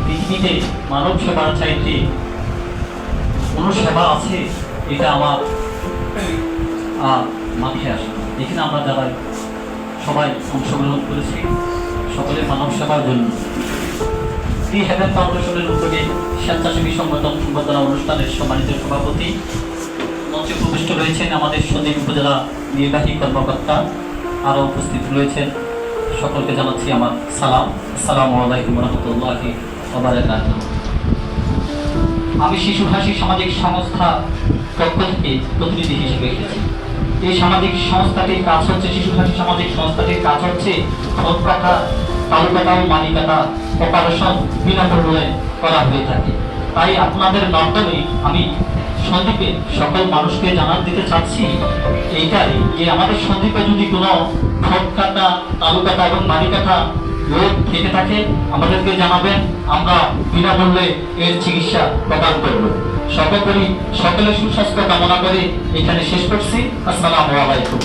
পৃথিবীতে মানব সেবার চাইতে কোনো সেবা আছে এটা আমার মাথায় আসে। এখানে আমরা যারা সবাই অংশগ্রহণ করেছি সকলে মানব সেবার জন্য দি হেভেন ফাউন্ডেশনের উদ্যোগে স্বেচ্ছাসেবী সংগঠন সংবর্ধনা অনুষ্ঠানের সম্মানিত সভাপতি মঞ্চে উপবিষ্ট রয়েছেন আমাদের সন্দ্বীপ উপজেলা নির্বাহী কর্মকর্তা, আরও উপস্থিত রয়েছেন সকলকে জানাচ্ছি আমার সালাম। আসসালামু আলাইকুম রহমতুল্লাহি ওয়া বারাকাতুহু। আমি শিশু হাসি সামাজিক সংস্থা পক্ষ থেকে প্রতিনিধি হিসেবে এসেছি। এই সামাজিক সংস্থাটির কাজ হচ্ছে, শিশু হাসি সামাজিক সংস্থাটির কাজ হচ্ছে ঠোঁট কাটা, তালু কাটা ও মানি কাটা অপারেশন বিনামূল্যে করা হয়ে থাকে। তাই আপনাদের মাধ্যমে আমি সন্দ্বীপে সকল মানুষকে জানাতে দিতে চাচ্ছি এইটাই যে আমাদের সন্দ্বীপে যদি কোনো ঠোঁট কাটা, তালু কাটা এবং মানি কাটা রোগ থেকে থাকে আমাদেরকে জানাবেন, আমরা বিনামূল্যে এর চিকিৎসা প্রদান করব। সর্বোপরি সকলের সুস্বাস্থ্য কামনা করে এখানে শেষ করছি। আসসালামু আলাইকুম।